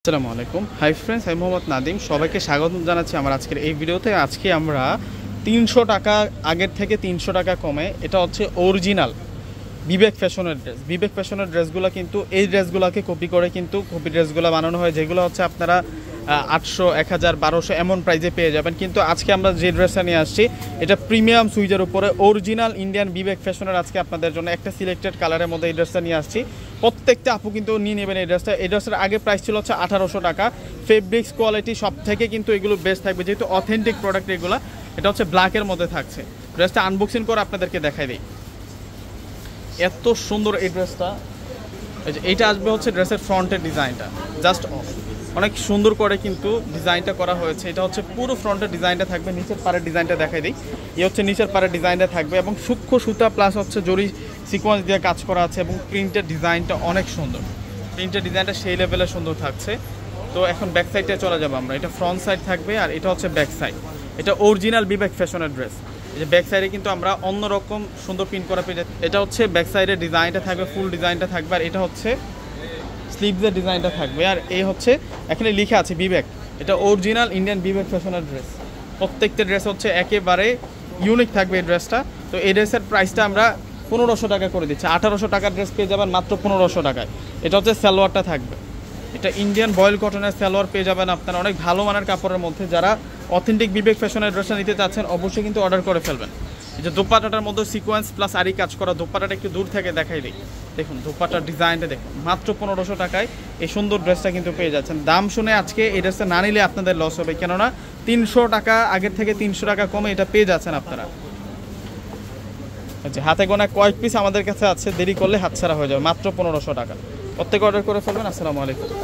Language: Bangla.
আসসালামু আলাইকুম। হাই ফ্রেন্ডস, আমি মোহাম্মদ নাদিম। সবাইকে স্বাগত জানাচ্ছি আমার আজকের এই ভিডিওতে। আজকে আমরা 300 টাকা আগের থেকে 300 টাকা কমে, এটা হচ্ছে অরিজিনাল বিবেক ফ্যাশনের ড্রেস। বিবেক ফ্যাশনের ড্রেসগুলো কিন্তু এই ড্রেসগুলোকে কপি করে কিন্তু কপি ড্রেসগুলো বানানো হয়, যেগুলো হচ্ছে আপনারা 800, 1000, 1200 এমন প্রাইজে পেয়ে যাবেন। কিন্তু আজকে আমরা যে ড্রেসটা নিয়ে আসছি এটা প্রিমিয়াম সুইজের উপরে অরিজিনাল ইন্ডিয়ান বিবেক ফ্যাশনের। আজকে আপনাদের জন্য একটা সিলেক্টেড কালারের মধ্যে এই ড্রেসটা নিয়ে আসছি। প্রত্যেকটা আপু কিন্তু নিয়ে নেবেন এই ড্রেসটা। এই ড্রেসের আগে প্রাইস ছিল হচ্ছে 1800 টাকা। ফেব্রিক্স কোয়ালিটি সব থেকে কিন্তু এগুলো বেস্ট থাকবে, যেহেতু অথেন্টিক প্রোডাক্ট এগুলো। এটা হচ্ছে ব্ল্যাকের মধ্যে থাকছে। ড্রেসটা আনবক্সিং করে আপনাদেরকে দেখাই দিই। এত সুন্দর এই ড্রেসটা। এইটা আসবে হচ্ছে ড্রেসের ফ্রন্টের ডিজাইনটা, জাস্ট অনেক সুন্দর করে কিন্তু ডিজাইনটা করা হয়েছে। এটা হচ্ছে পুরো ফ্রন্টের ডিজাইনটা থাকবে। নিচের পাড়ের ডিজাইনটা দেখাই দিই। এই হচ্ছে নিচের পাড়ের ডিজাইনটা থাকবে এবং সূক্ষ্ম সুতা প্লাস হচ্ছে জরি সিকোয়েন্স দিয়ে কাজ করা আছে এবং প্রিন্টের ডিজাইনটা অনেক সুন্দর। প্রিন্টের ডিজাইনটা সেই লেভেলে সুন্দর থাকছে। তো এখন ব্যাক সাইডে চলে যাবো আমরা। এটা ফ্রন্ট সাইড থাকবে আর এটা হচ্ছে ব্যাক সাইড। এটা অরিজিনাল বিবেক ফ্যাশনের ড্রেস। এই যে ব্যাক সাইডে কিন্তু আমরা অন্যরকম সুন্দর প্রিন্ট করা পেয়ে যাই। এটা হচ্ছে ব্যাক সাইডের ডিজাইনটা থাকবে, ফুল ডিজাইনটা থাকবে। আর এটা হচ্ছে স্লিভসের ডিজাইনটা থাকবে। আর এই হচ্ছে এখানে লিখে আছে বিবেক। এটা অরিজিনাল ইন্ডিয়ান বিবেক ফ্যাশনের ড্রেস। প্রত্যেকটা ড্রেস হচ্ছে একেবারে ইউনিক থাকবে এই ড্রেসটা। তো এই ড্রেসের প্রাইসটা আমরা 1500 টাকা করে দিচ্ছি। 1800 টাকার ড্রেস পেয়ে যাবেন মাত্র 1500 টাকায়। এটা হচ্ছে সালোয়ারটা থাকবে। এটা ইন্ডিয়ান বয়েল কটনের সালোয়ার পেয়ে যাবেন আপনারা অনেক ভালো মানের কাপড়ের মধ্যে। যারা অথেন্টিক বিবেক ফ্যাশনের ড্রেসটা নিতে চাচ্ছেন অবশ্যই কিন্তু অর্ডার করে ফেলবেন। এই যে দোপাট্টাটার মধ্যে সিকোয়েন্স প্লাস আরি কাজ করা। দোপাট্টাটা একটু দূর থেকে দেখাই দিই। দেখুন দোপাট্টার ডিজাইনটা দেখুন। মাত্র 1500 টাকায় এই সুন্দর ড্রেসটা কিন্তু পেয়ে যাচ্ছেন। দাম শুনে আজকে এই ড্রেসটা না নিলে আপনাদের লস হবে, কেননা 300 টাকা আগের থেকে 300 টাকা কমে এটা পেয়ে যাচ্ছেন আপনারা। আচ্ছা, হাতে গোনা কয়েক পিস আমাদের কাছে আছে, দেরি করলে হাতছাড়া হয়ে যাবে। মাত্র 1500 টাকা। প্রত্যেকে অর্ডার করে ফেলবেন। আসসালামু আলাইকুম।